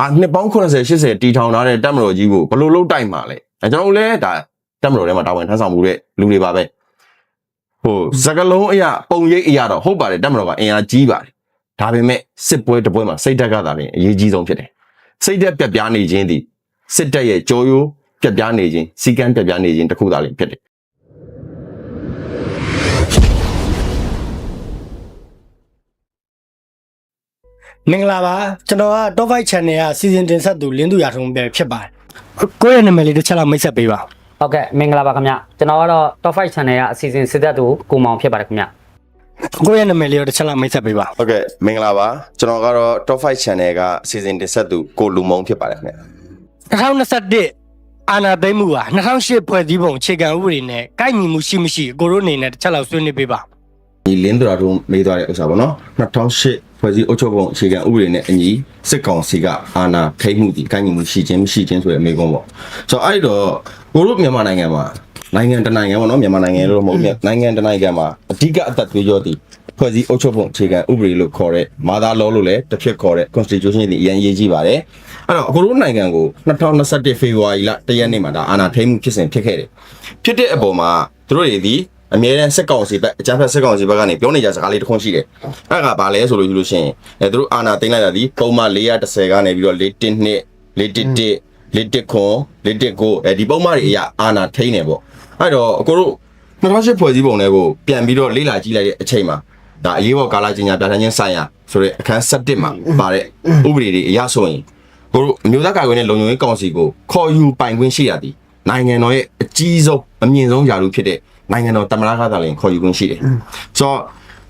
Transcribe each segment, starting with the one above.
နှစ်ပေါင်း80တီထောင်ထားတဲ့တက်မတော်ကြီးကိုဘလို့လုံးတိုက်မှာလဲကျွန်တော်လည်းဒါတက်မတော်ထဲမှာတာဝန်ထမ်းဆောင်မှုတဲ့လူတွေပါပဲဟိုစကလုံးအရာပုံရိပ်အရာတော့ဟုတ်ပါတယ်တက်မတော်ကအင်အားကြီးပါတယ်ဒါပေမဲ့စစ်ပွဲတစ်ပွဲမှာစိတ်ဓာတ်ကသာလျှင်အရေးကြီးဆုံးဖြစ်တယ်စိတ်ဓာတ်ပြတ်ပြားနေခြင်းဒီစစ်တပ်ရဲ့ကြောရိုးပြတ်ပြားနေခြင်းစီကံပြတ်ပြားနေခြင်းတစ်ခုသာလျှင်ဖြစ်တယ်မင်္ဂလာပါကျွန်တော်က Top 5 Channel ကစီစဉ်တင်ဆက်သူလင်းသူရထုံးပဲဖြစ်ပါတယ်ကိုယ့်ရဲ့နာမည်လေးတစ်ချက်လောက်မိတ်ဆက်ပေးပါဟုတ်ကဲ့မင်္ဂလာပါခင်ဗျကျွန်တော်ကတော့ Top 5 Channel ကအစီအစဉ်စစ်သက်သူကိုမောင်ဖြစ်ပါတယ်ခင်ဗျကိုယ့်ရဲ့နာမည်လေးကိုတစ်ချက်လောက်မိတ်ဆက်ပေးပါဟုတ်ကဲ့မင်္ဂလာပါကျွန်တော်ကတော့ Top 5 Channel ကစီစဉ်တင်ဆက်သူကိုလူမုံဖြစ်ပါတယ်ခင်ဗျ2021အာနာသိမ့်မှုဟာ2008ဖွဲ့စည်းပုံအခြေခံဥပဒေနဲ့ကိုက်ညီမှုရှိမရှိကိုရိုအနေနဲ့တစ်ချက်လောက်ဆွေးနွေးပေးပါဒီလင်းတော်တို့မေးသွားတဲ့ဥစ္စာပေါ့နော်2008ဖွဲ့စည်းအုပ်ချုပ်ပုံအခြေခံဥပဒေနဲ့အညီစစ်ကောင်စီကအာဏာထိန်းမှုဒီကိုက်ညီမှုရှိခြင်းမရှိခြင်းဆိုတဲ့မေးခွန်းပေါ့ဆိုတော့အဲ့တော့ကိုတို့မြန်မာနိုင်ငံမှာနိုင်ငံတနိုင်ငံပေါ့နော်မြန်မာနိုင်ငံလို့မဟုတ်ဘူးနိုင်ငံတနိုင်ငံမှာအဓိကအသက်သွေးကြောသည်ဖွဲ့စည်းအုပ်ချုပ်ပုံအခြေခံဥပဒေလို့ခေါ်တဲ့မာသာလောလို့လည်းတစ်ဖြစ်ခေါ်တဲ့ Constitution ဒီအရင်ရေးကြည့်ပါတယ်အဲ့တော့ကိုတို့နိုင်ငံကို2021ဖေဖော်ဝါရီလ1ရက်နေ့မှာဒါအာဏာထိန်းမှုဖြစ်စဉ်ဖြစ်ခဲ့တယ်ဖြစ်တဲ့အပေါ်မှာသူတို့တွေဒီအမြဲတမ်းစစ်ကောင်စီဘက်အကြမ်းဖက်စစ်ကောင်စီဘက်ကနေပြောနေကြစကားလေးတစ်ခုရှိတယ်။အဲ့ဒါကဘာလဲဆိုလို့ယူလို့ရှိရင်သူတို့အာဏာသိမ်းလိုက်တာဒီပုံမှန်410ကနေပြီးတော့412 411 419ဒီပုံမှန်တွေအရာအာဏာထိန်းနေပေါ့။အဲ့တော့အကိုတို့2008ဖွဲ့စည်းပုံတွေကိုပြန်ပြီးတော့လေ့လာကြည့်လိုက်တဲ့အချိန်မှာဒါအရေးပေါ်ကာလကြီးညာပြဋ္ဌာန်းခြင်းဆိုင်ရာဆိုတဲ့အခန်း7မှာပါတဲ့ဥပဒေတွေအရဆိုရင်ကိုတို့အမျိုးသားကာကွယ်ရေးလုံခြုံရေးကောင်စီကိုခေါ်ယူပိုင်ခွင့်ရှိရသည်နိုင်ငံတော်ရဲ့အကြီးဆုံးအမြင့်ဆုံးယာရုဖြစ်တဲ့နိုင်ငံတော်တမန်ကသာလျှင်ခေါ်ယူခွင့်ရှိတယ်။ဆိုတော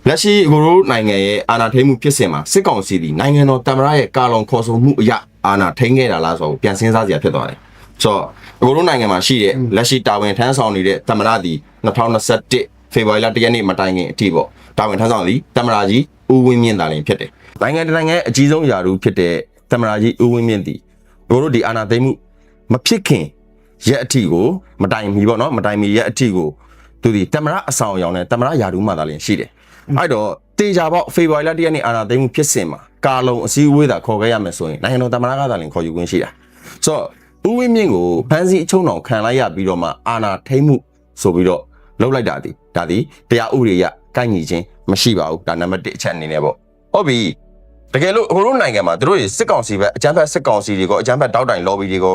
့လက်ရှိကိုရိုနိုင်ငံရဲ့အာဏာထိန်းမှုဖြစ်စဉ်မှာစစ်ကောင်စီသည်နိုင်ငံတော်တမန်ရဲ့ကာလုံခေါ်ဆိုမှုအရအာဏာထိန်းခဲ့တာလားဆိုတော့ပြန်စဉ်းစားစရာဖြစ်သွားတယ်။ဆိုတော့ကိုရိုနိုင်ငံမှာရှိတဲ့လက်ရှိတာဝန်ထမ်းဆောင်နေတဲ့တမန်သည်2021ဖေဖော်ဝါရီလ1ရက်နေ့မတိုင်ခင်အထိပေါ့တာဝန်ထမ်းဆောင်သည်တမန်ကြီးဦးဝင်းမြင့်သာလျှင်ဖြစ်တယ်။နိုင်ငံတနိုင်ငံရဲ့အကြီးဆုံးယာရုဖြစ်တဲ့တမန်ကြီးဦးဝင်းမြင့်သည်ကိုရိုဒီအာဏာသိမ်းမှုမဖြစ်ခင်ရက်အထိကိုမတိုင်မီပေါ့နော်မတိုင်မီရက်အထိကိုသူဒီတမရအဆောင်အယောင်နဲ့တမရယာဒူးမှသာလျှင်ရှိတယ်အဲ့တော့တေချာပေါက်ဖေဖော်ဝါရီလ1ရက်နေ့အာဏာသိမ်းမှုဖြစ်စဉ်မှာကာလုံအစည်းအဝေးသာခေါ်ခဲ့ရမယ်ဆိုရင်နိုင်ငံတော်တမရကသာလျှင်ခေါ်ယူခွင့်ရှိတာဆိုတော့ဦးဝင်းမြင့်ကိုဖမ်းဆီးအချုံတော်ခံလိုက်ရပြီးတော့မှအာဏာထိန်းမှုဆိုပြီးတော့လှုပ်လိုက်တာဒီဒါဒီတရားဥပဒေရကိုက်ညီခြင်းမရှိပါဘူးဒါနံပါတ်1အချက်အနေနဲ့ပေါ့ဟုတ်ပြီတကယ်လို့အခုတို့နိုင်ငံမှာတို့စစ်ကောင်စီပဲအကြမ်းဖက်စစ်ကောင်စီတွေကိုအကြမ်းဖက်တောက်တိုင် lobby တွေက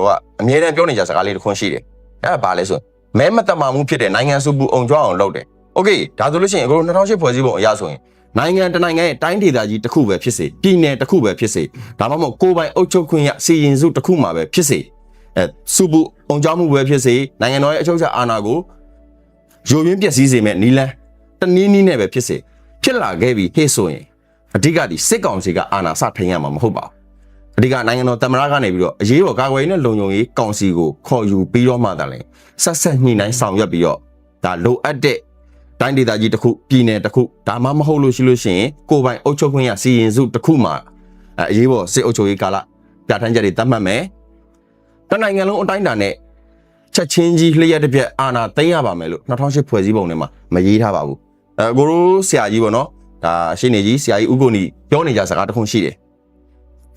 အမြဲတမ်းပြောနေကြစကားလေးတစ်ခွန်းရှိတယ်အဲ့ဒါဘာလဲဆိုမဲမတမာမှုဖြစ်တဲ့နိုင်ငံစုပူအောင်ကြွအောင်လုပ်တယ်။ Okay ဒါဆိုလို့ရှိရင်အခု2008ဖွဲ့စည်းပုံအရဆိုရင်နိုင်ငံတနိုင်ငံရဲ့တိုင်းဒေသကြီးတစ်ခုပဲဖြစ်စေပြည်နယ်တစ်ခုပဲဖြစ်စေဒါမှမဟုတ်ကိုယ်ပိုင်အုပ်ချုပ်ခွင့်ရစီရင်စုတစ်ခုမှာပဲဖြစ်စေစုပူအောင်ကြွမှုပဲဖြစ်စေနိုင်ငံတော်ရဲ့အချုပ်အခြာအာဏာကိုယိုယွင်းပျက်စီးစေမဲ့နီလန်းတနည်းနည်းနဲ့ပဲဖြစ်စေဖြစ်လာခဲ့ပြီးဟဲ့ဆိုရင်အဓိကဒီစစ်ကောင်စီကအာဏာစထိုင်ရမှာမဟုတ်ပါဘူး။အဓိကနိုင်ငံတော်တမန်တော်ကနေပြီးတော့အရေးပေါ်ကာကွယ်ရေးနဲ့လုံခြုံရေးကောင်စီကိုခေါ်ယူပြီးတော့မှသာလဲဆက်ဆက်ညှိနှိုင်းဆောင်ရွက်ပြီးတော့ဒါလိုအပ်တဲ့တိုင်းဒေသကြီးတစ်ခုပြည်နယ်တစ်ခုဒါမှမဟုတ်လို့ရှိလို့ရှိရင်ကိုယ်ပိုင်အုပ်ချုပ်ခွင့်ရစီရင်စုတစ်ခုမှာအရေးပေါ်စစ်အုပ်ချုပ်ရေးကာလပြဋ္ဌာန်းချက်တွေသတ်မှတ်မယ်တနိုင်ငံလုံးအတိုင်းအတာနဲ့ချက်ချင်းကြီးလျှက်တစ်ပြက်အာဏာသိမ်းရပါမယ်လို့2008ဖွဲ့စည်းပုံထဲမှာမရေးထားပါဘူးကိုရိုဆရာကြီးပေါ့နော်ဒါရှင်းနေကြီးဆရာကြီးဦးကိုနီပြောနေကြစကားတစ်ခုရှိတယ်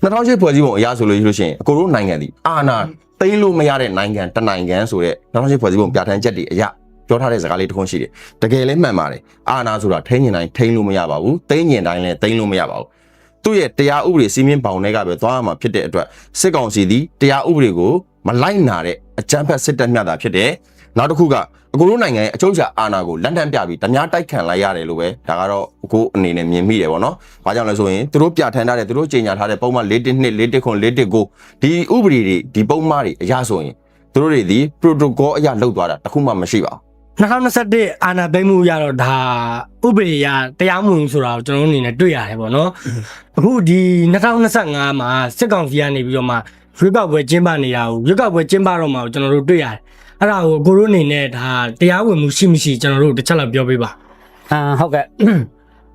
2008ဖွဲ့စည်းပုံအရဆိုလို့ရှိရင်ကိုရိုနိုင်ငံဒီအာဏာသိမ်းလို့မရတဲ့နိုင်ငံတနိုင်ငံဆိုတဲ့2008ဖွဲ့စည်းပုံပြဋ္ဌာန်းချက်တွေအရပြောထားတဲ့စကားလေးတစ်ခုရှိတယ်တကယ်လည်းမှန်ပါတယ်အာဏာဆိုတာထိန်းညင်တိုင်းထိန်းလို့မရပါဘူးသိမ်းညင်တိုင်းလည်းသိမ်းလို့မရပါဘူးသူ့ရဲ့တရားဥပဒေစီမင်းပေါင်တွေကပဲသွားရမှာဖြစ်တဲ့အတွက်စစ်ကောင်စီသည်တရားဥပဒေကိုမလိုက်နာတဲ့အကြမ်းဖက်စစ်တပ်မြတ်တာဖြစ်တယ်နောက်တစ်ခုကအကိုတို့နိုင်ငံရဲ့အချုပ်အခြာအာဏာကိုလန်တန်ပြပြီးဓမြတိုက်ခံလိုက်ရတယ်လို့ပဲဒါကတော့အကိုအနေနဲ့မြင်မိတယ်ပေါ့နော်။ဘာကြောင့်လဲဆိုရင်သူတို့ပြဋ္ဌာန်းထားတဲ့သူတို့ကြေညာထားတဲ့ပုံမှန်412 419 419ဒီဥပဒေတွေဒီပုံမှန်တွေအရဆိုရင်သူတို့တွေဒီ protocol အရလောက်သွားတာတခုမှမရှိပါဘူး2021အာဏာသိမ်းမှုရတော့ဒါဥပဒေရတရားမှုဆိုတာကိုကျွန်တော်တို့အနေနဲ့တွေ့ရတယ်ပေါ့နော်။အခုဒီ2025မှာစစ်ကောင်စီကနေပြီးတော့မှရွေးကောက်ပွဲကျင်းပနေတာကိုရွေးကောက်ပွဲကျင်းပတော့မှာကိုကျွန်တော်တို့တွေ့ရတယ်။အဲ့ဒါကိုကိုရိုအနေနဲ့ဒါတရားဝင်မှုရှိမရှိကျွန်တော်တို့တစ်ချက်လောက်ပြောပေးပါဟုတ်ကဲ့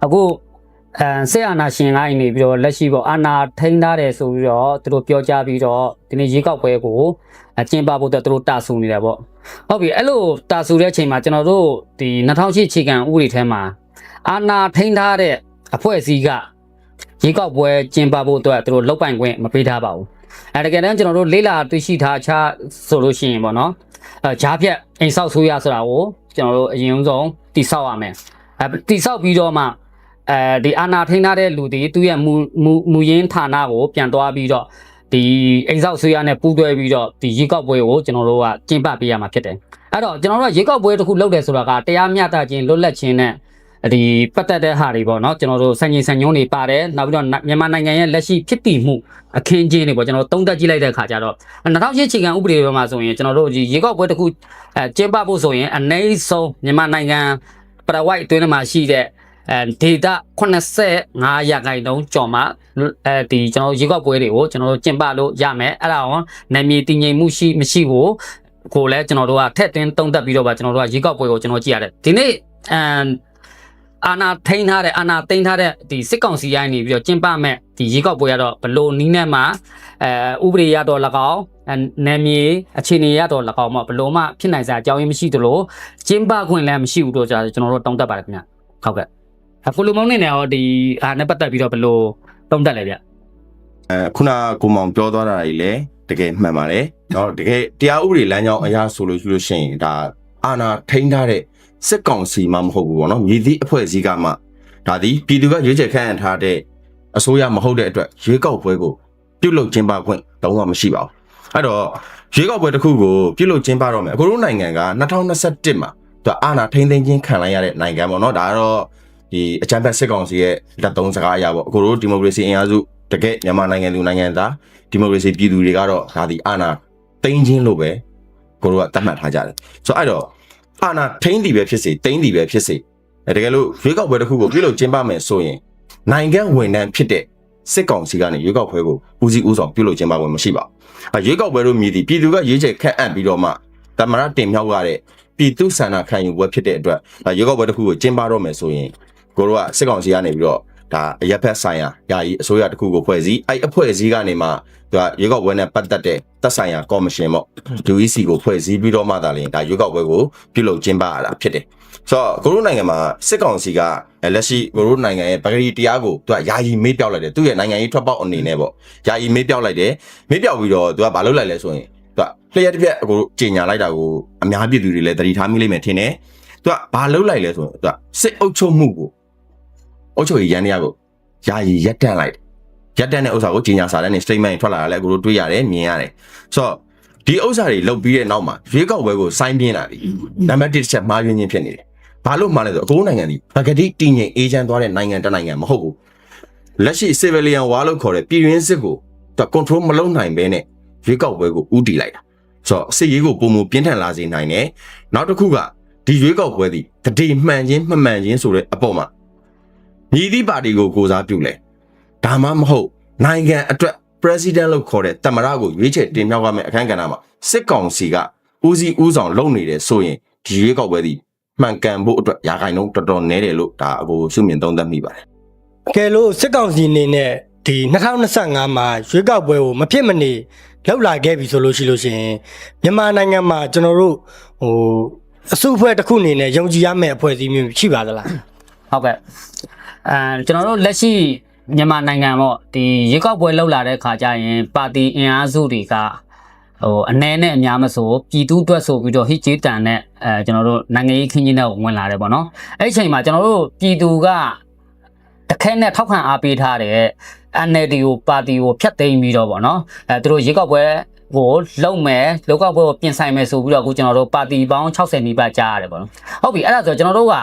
အခုဆေးအာနာရှင်ကိုင်းနေပြီးတော့လက်ရှိပေါ့အာနာထိန်းထားတယ်ဆိုပြီးတော့သူတို့ပြောကြားပြီးတော့ဒီနေ့ရေကောက်ပွဲကိုကျင်းပဖို့သူတို့တာဆူနေတယ်ပေါ့ဟုတ်ပြီအဲ့လိုတာဆူတဲ့အချိန်မှာကျွန်တော်တို့ဒီ2008ခြေခံဥပဒေထဲမှာအာနာထိန်းထားတဲ့အဖွဲ့အစည်းက ရေကောက်ပွဲကျင်းပဖို့အတွက်သူတို့လောက်ပိုင်ခွင့်မပေးထားပါဘူးတကယ်တမ်းကျွန်တော်တို့လေးလာတွေ့ရှိထားချဆိုလို့ရှိရင်ပေါ့နော်ဂျားဖြတ်အိမ်ဆောက်ဆိုးရဆိုတာကိုကျွန်တော်တို့အရင်ဆုံးတိဆောက်ရမယ်တိဆောက်ပြီးတော့မှဒီအာနာထိန်းထားတဲ့လူတွေသူ့ရဲ့မူရင်းဌာနကိုပြန်သွားပြီးတော့ဒီအိမ်ဆောက်ဆိုးရနဲ့ပူးတွဲပြီးတော့ဒီရေကောက်ပွဲကိုကျွန်တော်တို့ကကျင်းပပေးရမှာဖြစ်တယ်အဲ့တော့ကျွန်တော်တို့ကရေကောက်ပွဲတစ်ခုလုပ်တယ်ဆိုတာကတရားမျှတခြင်းလွတ်လပ်ခြင်းနဲ့ဒီပတ်သက်တဲ့ဟာတွေပေါ့နော်ကျွန်တော်တို့စံချိန်စံညွှန်းတွေပါတယ်နောက်ပြီးတော့မြန်မာနိုင်ငံရဲ့လက်ရှိဖြစ်တည်မှုအခင်းကျင်းတွေပေါ့ကျွန်တော်သုံးသပ်ကြည့်လိုက်တဲ့အခါကျတော့2008ခြေခံဥပဒေပေါ်မှာဆိုရင်ကျွန်တော်တို့ဒီရေကောက်ပွဲတစ်ခုကျင်းပဖို့ဆိုရင်အနည်းဆုံးမြန်မာနိုင်ငံပရဝိုက်အတွင်းမှာရှိတဲ့ဒေတာ85ရာခိုင်နှုန်းကျော်မှာဒီကျွန်တော်ရေကောက်ပွဲတွေကိုကျွန်တော်တို့ကျင်းပလို့ရမယ်အဲ့ဒါရောနာမည်တည်ငြိမ်မှုမရှိကိုလည်းကျွန်တော်တို့ကထက်သွင်းသုံးသပ်ပြီးတော့ပါကျွန်တော်တို့ကရေကောက်ပွဲကိုကျွန်တော်ကြည့်ရတယ်ဒီနေ့အာနာထိန်းထားတဲ့အာနာသိမ်းထားတဲ့ဒီစစ်ကောင်စီရိုင်းနေပြီးတော့ကျင်းပမဲ့ဒီရေကောက်ပွဲရတော့ဘလို့နီးနဲ့မှာဥပဒေရတော့၎င်းနာမည်အခြေအနေရတော့၎င်းဘလို့မှဖြစ်နိုင်စရာအကြောင်းရင်းမရှိသလိုကျင်းပခွင့်လည်းမရှိဘူးတော့ကျွန်တော်တို့တောင်းတပါတယ်ခင်ဗျဟုတ်ကဲ့အခုလူမောင်းနေနေရောဒီအားနဲ့ပတ်သက်ပြီးတော့ဘလို့တောင်းတလဲဗျခုနကိုမောင်ပြောသွားတာကြီးလေတကယ်မှန်ပါတယ်เนาะတကယ်တရားဥပဒေလမ်းကြောင်းအရာဆိုလို့ရှိရင်ဒါအာနာထိန်းထားတဲ့စစ်ကောင်စီမှမဟုတ်ဘူးပေါ့နော်မြေသည့်အဖွဲ့အစည်းကမှဒါသည်ပြည်သူကရွေးချယ်ခန့်အပ်ထားတဲ့အစိုးရမဟုတ်တဲ့အတွက်ရွေးကောက်ပွဲကိုပြုတ်လုကျင်းပခွင့်တောင်းမှမရှိပါဘူးအဲ့တော့ရွေးကောက်ပွဲတစ်ခုကိုပြုတ်လုကျင်းပတော့မယ်အခုတို့နိုင်ငံက2021မှာသူအာဏာထိန်းသိမ်းခြင်းခံလိုက်ရတဲ့နိုင်ငံပေါ့နော်ဒါကတော့ဒီအကြမ်းဖက်စစ်ကောင်စီရဲ့လက်သုံးစကားအရာပေါ့အခုတို့ဒီမိုကရေစီအင်အားစုတကယ်မြန်မာနိုင်ငံလူနိုင်ငံသားဒီမိုကရေစီပြည်သူတွေကတော့ဒါဒီအာဏာသိမ်းခြင်းလို့ပဲကိုတို့ကသတ်မှတ်ထားကြတယ်ဆိုတော့အဲ့တော့အာဏာထိန်းတည်ပဲဖြစ်စေတိမ့်တည်ပဲဖြစ်စေတကယ်လို့ရွေးကောက်ပွဲတစ်ခုကိုပြုလုပ်ကျင်းပမယ်ဆိုရင်နိုင်ငံဝန်ထမ်းဖြစ်တဲ့စစ်ကောင်စီကနေရွေးကောက်ပွဲကိုဦးစီးဦးဆောင်ပြုလုပ်ကျင်းပဖို့မရှိပါဘူးရွေးကောက်ပွဲတို့မြည်သည်ပြည်သူကရွေးချယ်ခန့်အပ်ပြီးတော့မှတမရတင်မြောက်ရတဲ့ပြည်သူဆန္ဒခံယူပွဲဖြစ်တဲ့အတွက်ရွေးကောက်ပွဲတစ်ခုကိုကျင်းပတော့မယ်ဆိုရင်ကိုတို့ကစစ်ကောင်စီကနေပြီးတော့ဒါအရက်ဖက်ဆိုင်ရာယာယီအစိုးရတစ်ခုကိုဖွဲ့စည်းအဲ့အဖွဲ့အစည်းကနေမှသူကရွေးကောက်ပွဲနဲ့ပတ်သက်တဲ့သက်ဆိုင်ရာကော်မရှင်ပေါ့ UEC ကိုဖွဲ့စည်းပြီးတော့မှသာလျှင်ဒါရွေးကောက်ပွဲကိုပြုလုပ်ကျင်းပရတာဖြစ်တယ်ဆိုတော့ကိုတို့နိုင်ငံမှာစစ်ကောင်စီကလက်ရှိကိုတို့နိုင်ငံရဲ့ဗဂရီတရားကိုသူကယာယီမေးပြောက်လိုက်တယ်သူ့ရဲ့နိုင်ငံရေးထွက်ပေါက်အနေနဲ့ပေါ့ယာယီမေးပြောက်လိုက်တယ်မေးပြောက်ပြီးတော့သူကဘာလုပ်လိုက်လဲဆိုရင်သူကလျှက်တစ်ပြက်ကိုကြေညာလိုက်တာကိုအများပြည်သူတွေလည်းသတိထားမိလိမ့်မယ်ထင်တယ်သူကဘာလုပ်လိုက်လဲဆိုရင်သူကစစ်အုပ်ချုပ်မှုကိုအုပ်ချုပ်ရေးရန်တရားကိုယာယီရပ်တန့်လိုက်ရပ်တန့်တဲ့ဥစ္စာကိုကြေညာစာတမ်းနဲ့ statement ထွက်လာတာလည်းကိုတို့တွေ့ရတယ်မြင်ရတယ်ဆိုတော့ဒီဥစ္စာတွေလုပ်ပြီးတဲ့နောက်မှာရွေးကောက်ပွဲကိုစိုင်းပြင်းလာပြီနံပါတ်1တစ်ချက်မှားယွင်းခြင်းဖြစ်နေတယ်ဘာလို့မှားလဲဆိုတော့အကိုနိုင်ငံဒီပကတိတည်ငြိမ်အေးချမ်းသွားတဲ့နိုင်ငံတစ်နိုင်ငံမဟုတ်ဘူးလက်ရှိ civilian war လို့ခေါ်တဲ့ပြည်တွင်းစစ်ကိုသူ control မလုပ်နိုင်ဘဲနဲ့ရွေးကောက်ပွဲကိုဥတီလိုက်တာဆိုတော့စစ်ရေးကိုပုံမပြင်းထန်လာစေနိုင်တယ်နောက်တစ်ခုကဒီရွေးကောက်ပွဲဒီတတိမှန်ချင်းမမှန်ချင်းဆိုတဲ့အပေါ်မှာညီသည့်ပါတီကိုကိုစားပြုလဲဒါမှမဟုတ်နိုင်ငံအတွက် president လို့ခေါ်တဲ့တမရကိုရွေးချယ်တင်မြှောက်ရမယ့်အခမ်းကဏ္ဍမှာစစ်ကောင်စီကဦးစီးဦးဆောင်လုပ်နေတယ်ဆိုရင်ဒီရွေးကောက်ပွဲဒီမှန်ကန်ဖို့အတွက်ရာခိုင်နှုန်းတော်တော်နည်းတယ်လို့ဒါအကိုရှုမြင်သုံးသပ်မိပါတယ်ကဲလို့စစ်ကောင်စီအနေနဲ့ဒီ2025မှာရွေးကောက်ပွဲကိုမဖြစ်မနေလောက်လာခဲ့ပြီဆိုလို့ရှိရင်မြန်မာနိုင်ငံမှာကျွန်တော်တို့အစုအဖွဲ့တစ်ခုအနေနဲ့ယုံကြည်ရမယ့်အဖွဲ့အစည်းမျိုးရှိပါသလားဟုတ်ကဲ့ကျွန်တော်တို့လက်ရှိမြန်မာနိုင်ငံပေါ့ဒီရေကောက်ပွဲလောက်လာတဲ့ခါကျရင်ပါတီအင်အားစုတွေကအနေနဲ့အများမဆိုပြည်သူ့အတွက်ဆိုပြီးတော့ဟစ်ကြေးတန်နဲ့ကျွန်တော်တို့နိုင်ငံရေးခင်းချင်းတဲ့ကိုဝင်လာတယ်ပေါ့နော်အဲ့ဒီအချိန်မှာကျွန်တော်တို့ပြည်သူကတခဲနဲ့ထောက်ခံအားပေးထားတဲ့ NLD ကိုပါတီကိုဖျက်သိမ်းပြီးတော့ပေါ့နော်သူတို့ရေကောက်ပွဲကိုလုံမယ်လောကောက်ပွဲကိုပြင်ဆိုင်မယ်ဆိုပြီးတော့အခုကျွန်တော်တို့ပါတီပေါင်း60နီးပါးကြားရတယ်ပေါ့နော်ဟုတ်ပြီအဲ့ဒါဆိုကျွန်တော်တို့ကအ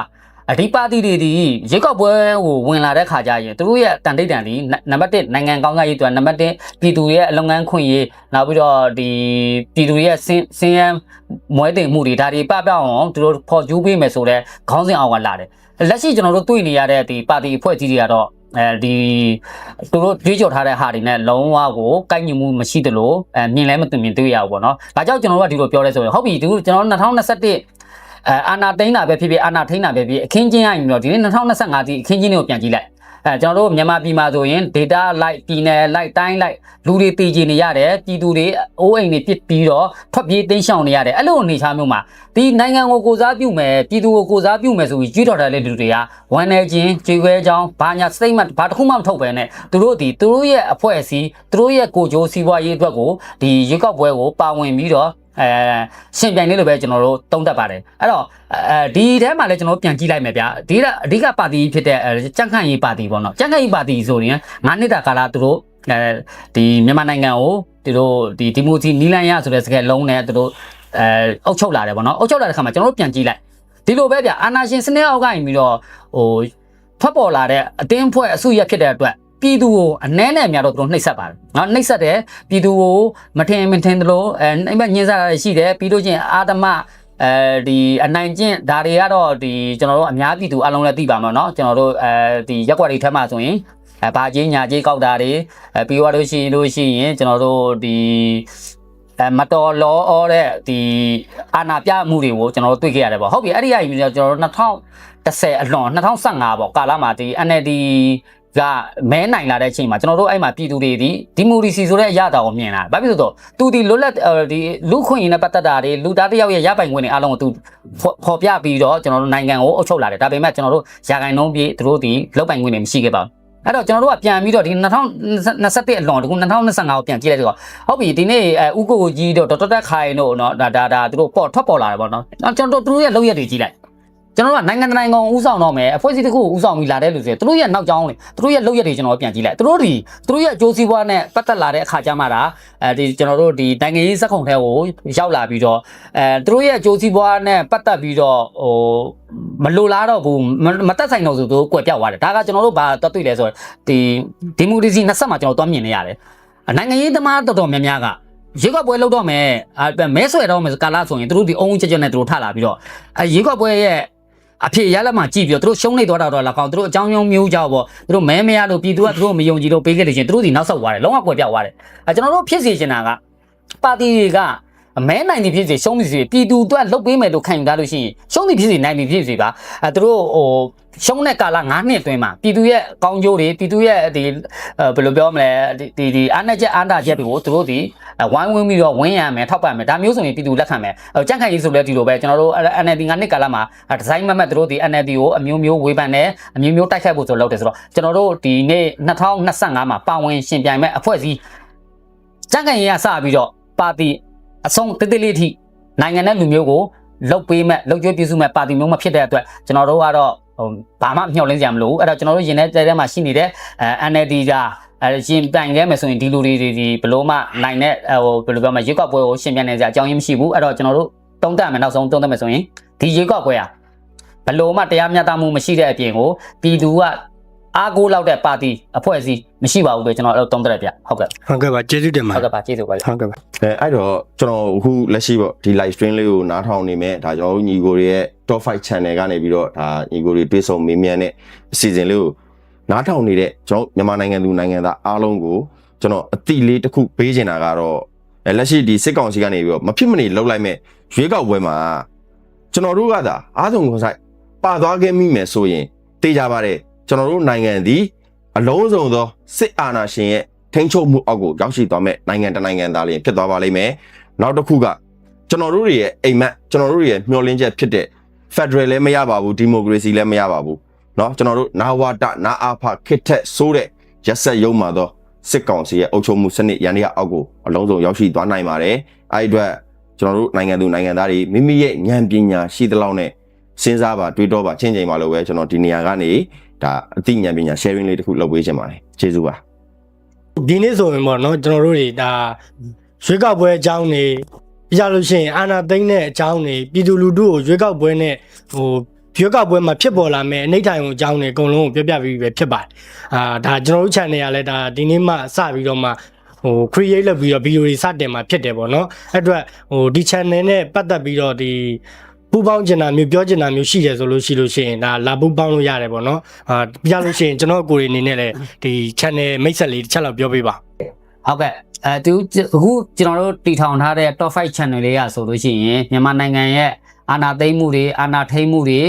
ဒီပါတီတွေဒီရေကောက်ပွဲကိုဝင်လာတဲ့ခါကျရင်သူတို့ရဲ့တန်တိတ်တန်ဒီနံပါတ်1နိုင်ငံကောင်းစားရေးအတွက်နံပါတ်1ပြည်သူရဲ့အလုပ်ငန်းခွင့်ရေးနောက်ပြီးတော့ဒီပြည်သူရဲ့စင်းရဲမွဲတင်မှုတွေဒါတွေပပအောင်သူတို့ဖော်ကျူးပေးမယ်ဆိုတော့ခေါင်းစဉ်အောက်ကလာတယ်လက်ရှိကျွန်တော်တို့တွေ့နေရတဲ့ဒီပါတီအဖွဲ့အစည်းတွေကတော့ဒီသူတို့ကြွေးကြော်ထားတဲ့ဟာတွေနဲ့လုံးဝကိုကိုက်ညီမှုမရှိသလိုမြင်လဲမသိမြင်တွေ့ရဘူးပေါ့နော်ဒါကြောင့်ကျွန်တော်တို့ကဒီလိုပြောလဲဆိုရင်ဟုတ်ပြီဒီကျွန်တော်2021အာနာသိန်းတာပဲဖြစ်ဖြစ်အာနာထိန်းတာပဲဖြစ်အခင်းချင်းရရင်တော့ဒီနေ့2025ဒီအခင်းချင်းတွေကိုပြန်ကြည့်လိုက် ကျွန်တော်တို့မြန်မာပြည်မှာဆိုရင် data လိုက်ပြည်နယ်လိုက်တိုင်းလိုက်လူတွေတည်ကြည်နေရတယ်ပြည်သူတွေအိုးအိမ်တွေပြစ်ပြီးတော့ထွက်ပြေးတင်းရှောင်နေရတယ်အဲ့လိုအနေအထားမျိုးမှာဒီနိုင်ငံကိုကိုစားပြုမယ်ပြည်သူကိုကိုစားပြုမယ်ဆိုပြီးကြီးတော်တဲ့လူတွေကဝန်내ချင်းကြေခွဲကြောင်းဘာညာ statement ဘာတစ်ခုမှမထုတ်ပဲနဲ့သူတို့ရဲ့အဖွဲ့အစည်းသူတို့ရဲ့ကိုကြိုးစီးပွားရေးအတွက်ကိုဒီရွေးကောက်ပွဲကိုပါဝင်ပြီးတော့ရှင်ပြိုင်လေးလိုပဲကျွန်တော်တို့တုံးတက်ပါတယ်အဲ့တော့ဒီထဲမှာလည်းကျွန်တော်ပြန်ကြည့်လိုက်မယ်ဗျာဒီကအဓိကပါတီဖြစ်တဲ့ကြံ့ခိုင်ရေးပါတီပေါ့နော်ကြံ့ခိုင်ရေးပါတီဆိုရင်9နှစ်တာကာလသူတို့ဒီမြန်မာနိုင်ငံကိုသူတို့ဒီမိုကရေစီနီလန်ရဆိုတဲ့စကားလုံးနဲ့သူတို့အုပ်ချုပ်လာတယ်ပေါ့နော်အုပ်ချုပ်လာတဲ့ခါမှာကျွန်တော်တို့ပြန်ကြည့်လိုက်ဒီလိုပဲဗျာအာဏာရှင်စနစ်အောက်ကနေပြီးတော့ဟိုထွက်ပေါ်လာတဲ့အတင်းဖွဲ့အစုရဖြစ်တဲ့အတွက်ပြည်သူကိုအနှဲနဲ့များတော့သူတို့နှိပ်စက်ပါတယ်နော်နှိပ်စက်တယ်ပြည်သူကိုမထင်သလိုအိမ်မညင်းစားတာရှိတယ်ပြီးလို့ချင်းအာသမဒီအနိုင်ကျင့်ဒါတွေကတော့ဒီကျွန်တော်တို့အများပြည်သူအလုံးလည်းသိပါမှာเนาะကျွန်တော်တို့ဒီရက်ွက်တွေထဲမှာဆိုရင်ဘာကြီးညာကြီးကောက်တာတွေပြီးသွားလို့ရှိရင်ကျွန်တော်တို့ဒီမတော်လောအောတဲ့ဒီအာဏာပြမှုတွေကိုကျွန်တော်တို့တွေ့ခဲ့ရတယ်ပေါ့ဟုတ်ပြီအဲ့ဒီအရင်ကျွန်တော်တို့2010အလွန်2015ပေါ့ကာလမှာဒီ NLD ကမဲနိုင်လာတဲ့အချိန်မှာကျွန်တော်တို့အဲ့မှာပြည်သူတွေဒီမိုကရေစီဆိုတဲ့အရာတော်ကိုမြင်လာဘာဖြစ်လို့ဆိုတော့သူဒီလွတ်လပ်ဒီလူခွင့်ရင်းနဲ့ပတ်သက်တာတွေလူသားတစ်ယောက်ရဲ့ရပိုင်ခွင့်တွေအားလုံးကိုသူဖော်ပြပြီးတော့ကျွန်တော်တို့နိုင်ငံကိုအုပ်ချုပ်လာတယ်ဒါပေမဲ့ကျွန်တော်တို့ရာဂိုင်နှုန်းပြည့်သူတို့ဒီလောက်ပိုင်ခွင့်တွေမရှိခဲ့ပါဘူးအဲ့တော့ကျွန်တော်တို့ကပြန်ပြီးတော့ဒီ2021အလွန်တကူ2025ကိုပြန်ကြည့်လိုက်တော့ဟုတ်ပြီဒီနေ့ဥကိုကြီးတို့ဒေါက်တာခိုင်တို့เนาะဒါသူတို့ထွက်ပေါ်လာတယ်ပေါ့เนาะကျွန်တော်တို့သူတို့ရဲ့လောက်ရက်တွေကြည့်လိုက်ကျွန်တော်တို့ကနိုင်ငံနိုင်ငံဦးဆောင်တော့မယ်အဖွဲ့အစည်းတစ်ခုဦးဆောင်ပြီးလာတဲ့လူတွေသူတို့ရဲ့နောက်ကျောင်းတွေသူတို့ရဲ့လောက်ရက်တွေကျွန်တော်ပြန်ကြည့်လိုက်သူတို့ရဲ့အကျိုးစီးပွားနဲ့ပတ်သက်လာတဲ့အခါကျမှဒါဒီကျွန်တော်တို့ဒီနိုင်ငံရေးစက်ခုံထဲကိုရောက်လာပြီးတော့သူတို့ရဲ့အကျိုးစီးပွားနဲ့ပတ်သက်ပြီးတော့ဟိုမလိုလားတော့ဘူးမတက်ဆိုင်တော့ဆိုသူကွယ်ပြောက်သွားတယ်ဒါကကျွန်တော်တို့ဘာတော့တွေ့လဲဆိုတော့ဒီမိုကရေစီ20မှာကျွန်တော်တွားမြင်နေရတယ်နိုင်ငံရေးသမားတော်တော်များများကရေကောက်ပွဲလုပ်တော့မယ်မဲဆွဲတော့မယ်ကာလဆိုရင်သူတို့ဒီအုံးချက်နဲ့သူတို့ထလာပြီးတော့ရေကောက်ပွဲရဲ့အဖြစ်ရလက်မှကြည့်ပြီးတော့သူတို့ရှုံးနေသွားတာတော့လောက်အောင်သူတို့အကြောင်းမျိုးကြောက်ပေါ့သူတို့မဲမရလို့ပြည်သူကသူတို့မယုံကြည်လို့ပေးခဲ့တယ်ချင်းသူတို့ဒီနောက်ဆောက်သွားတယ်လုံးဝကွယ်ပြောက်သွားတယ်ကျွန်တော်တို့ဖြစ်စီချင်တာကပါတီတွေကမဲနိုင်နေဖြစ်စီရှုံးနေစီပြည်သူတို့လှုပ်ပေးမယ်လို့ခံယူထားလို့ရှိရင်ရှုံးနေဖြစ်စီနိုင်နေဖြစ်စီပါသူတို့ဟိုရှုံးတဲ့ကာလ9နှစ်အတွင်းမှာပြည်သူရဲ့ကောင်းကျိုးတွေပြည်သူရဲ့ဒီဘယ်လိုပြောမလဲဒီအားနဲ့ချက်အားတာချက်တွေကိုသူတို့ဒီဝိုင်းဝန်းပြီးတော့ဝင်းရမယ်ထောက်ပံ့မယ်ဒါမျိုးဆိုရင်ပြည်သူလက်ခံမယ်ကြန့်ခိုင်ရေးဆိုလဲဒီလိုပဲကျွန်တော်တို့ NLD 9နှစ်ကာလမှာဒီဇိုင်းမတ်သူတို့ဒီ NLD ကိုအမျိုးဝေဖန်တယ်အမျိုးတိုက်ခိုက်ဖို့ဆိုလုပ်တယ်ဆိုတော့ကျွန်တော်တို့ဒီနေ့2025မှာပါဝင်ရှင်ပြိုင်မဲ့အဖွဲ့အစည်းကြန့်ခိုင်ရေးကစပြီးတော့ပါတီအဆုံးတိလေးထိနိုင်ငံနဲ့လူမျိုးကိုလှုပ်ပေးမဲ့လှုပ်ကြွေးပြစုမဲ့ပါတီမျိုးမဖြစ်တဲ့အတွက်ကျွန်တော်တို့ကတော့ဘာမှမျှော်လင့်စရာမလိုဘူးအဲ့တော့ကျွန်တော်တို့ရင်ထဲမှာရှိနေတဲ့NLD ကရှင်ပြိုင်ခဲ့မယ်ဆိုရင်ဒီလူတွေဒီဘလို့မှနိုင်တဲ့ဟိုဘယ်လိုပြောမလဲရွေးကောက်ပွဲကိုရှင်ပြိုင်နေစရာအကြောင်းရင်းမရှိဘူးအဲ့တော့ကျွန်တော်တို့တုံးတက်မယ်နောက်ဆုံးတုံးတက်မယ်ဆိုရင်ဒီရွေးကောက်ပွဲဘလို့မှတရားမျှတမှုမရှိတဲ့အပြင်ကိုပြည်သူကအားကိုးလောက်တဲ့ပါတီအဖွဲ့အစည်းမရှိပါဘူးပဲကျွန်တော်တုံးတက်ပြဟုတ်ကဲ့ပါကျေးဇူးတင်ပါဟုတ်ကဲ့ပါကျေးဇူးပါဟုတ်ကဲ့ပါအဲ့တော့ကျွန်တော်အခုလက်ရှိပေါ့ဒီ live stream လေးကိုနားထောင်နေမယ်ဒါကျွန်တော်တို့ညီကိုတွေရဲ့ top 5 channel ကနေပြီးတော့ဒါညီကိုတွေတွေ့ဆုံမေးမြန်းတဲ့အစီအစဉ်လေးကိုနားထောင်နေတဲ့ကျွန်တော်မြန်မာနိုင်ငံသူနိုင်ငံသားအားလုံးကိုကျွန်တော်အတိလေးတစ်ခုပေးချင်တာကတော့လက်ရှိဒီစစ်ကောင်စီကနေပြီးတော့မဖြစ်မနေလှုပ်လိုက်မဲ့ရွေးကောက်ပွဲမှာကျွန်တော်တို့ကသာအားဆုံးကိုဆိုင်ပါသွားခဲ့မိမယ်ဆိုရင်တေးကြပါတယ်ကျွန်တော်တို့နိုင်ငံဒီအလုံးစုံသောစစ်အာဏာရှင်ရဲ့ထိန်းချုပ်မှုအောက်ကိုရောက်ရှိသွားမဲ့နိုင်ငံတနိုင်ငံသားလေးဖြစ်သွားပါလိမ့်မယ်နောက်တစ်ခုကကျွန်တော်တို့ရဲ့အိမ်မက်ကျွန်တော်တို့ရဲ့မျှော်လင့်ချက်ဖြစ်တဲ့ Federal လည်းမရပါဘူးဒီမိုကရေစီလည်းမရပါဘူးเนาะကျွန်တော်တို့နာဝတနာအာဖခစ်ထက်ဆိုးတဲ့ရက်ဆက်ရုံမှာတော့စစ်ကောင်စီရဲ့အုပ်ချုပ်မှုစနစ်ရန်ရအောက်ကိုအလုံးစုံရောက်ရှိသွားနိုင်ပါတယ်အဲ့ဒီအတွက်ကျွန်တော်တို့နိုင်ငံသူနိုင်ငံသားတွေမိမိရဲ့ဉာဏ်ပညာရှိသလောက်နဲ့စဉ်းစားပါတွေးတော့ပါချင်းချင်းပါလို့ပဲကျွန်တော်ဒီနေရာကနေဒါအသိဉာဏ်ပညာ sharing လေးတစ်ခုလုပ်ပေးချင်ပါတယ်ကျေးဇူးပါဒီနေ့ဆိုရင်ပေါ့နော်ကျွန်တော်တို့တွေဒါရွေးကောက်ပွဲအကြောင်းတွေပြကြလို့ရှိရင်အာဏာသိမ်းတဲ့အကြောင်းတွေပြည်သူလူထုကိုရွေးကောက်ပွဲနဲ့ဟိုရွေးကောက်ပွဲမှာဖြစ်ပေါ်လာမဲ့အနိဋ္ဌာယုံအကြောင်းတွေအကုန်လုံးကိုပြောပြပြီးပဲဖြစ်ပါတယ်ဒါကျွန်တော်တို့ channel ကလည်းဒါဒီနေ့မှစပြီးတော့မှဟို create လုပ်ပြီးတော့ video တွေစတင်မှာဖြစ်တယ်ပေါ့နော်အဲ့အတွက်ဟိုဒီ channel နဲ့ပတ်သက်ပြီးတော့ဒီပူပေါင်းကျင်တာမျိုးပြောကျင်တာမျိုးရှိတယ်ဆိုလို့ရှိရင်ဒါလာပူပေါင်းလို့ရတယ်ပေါ့နော်ပြလို့ရှိရင်ကျွန်တော်ကိုယ်တွေအနေနဲ့လည်းဒီ channel မိတ်ဆက်လေးတစ်ချက်လောက်ပြောပေးပါဟုတ်ကဲ့သူအခုကျွန်တော်တို့တည်ထောင်ထားတဲ့ top 5 channel လေးရဆိုလို့ရှိရင်မြန်မာနိုင်ငံရဲ့ အာဏာသိမ်းမှုတွေအာဏာထိန်းမှုတွေ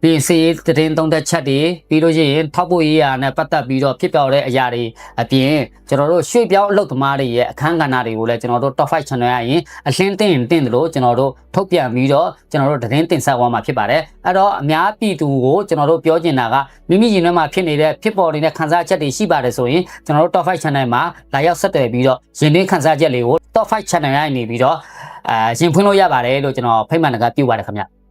ပြီးစီးသတင်းသုံးသက်ချက်တွေပြီးလို့ရှိရင်ထောက်ပို့ရေးရာနဲ့ပတ်သက်ပြီးတော့ဖြစ်ပြောက်တဲ့အရာတွေအပြင်ကျွန်တော်တို့ရွှေ့ပြောင်းအလုပ်သမားတွေရဲ့အခန်းကဏ္ဍတွေကိုလည်းကျွန်တော်တို့ top 5 channel ရရင်အလင်းတင်တယ်လို့ကျွန်တော်တို့ထုတ်ပြန်ပြီးတော့ကျွန်တော်တို့သတင်းတင်ဆက်သွားမှာဖြစ်ပါတယ်အဲ့တော့အများပြည်သူကိုကျွန်တော်တို့ပြောချင်တာကမိမိရင်ထဲမှာဖြစ်နေတဲ့ဖြစ်ပေါ်နေတဲ့ခန်းစားချက်တွေရှိပါတယ်ဆိုရင်ကျွန်တော်တို့ top 5 channel မှာလာရောက်ဆက်သွယ်ပြီးတော့ရင်သွင်းခန်းစားချက်လေးကို top 5 channel ရနေပြီးတော့ရင်ဖွင့်လို့ရပါတယ်လို့ကျွန်တော်ဖိတ်မှန်တကပြုပါတယ်ခင်ဗျ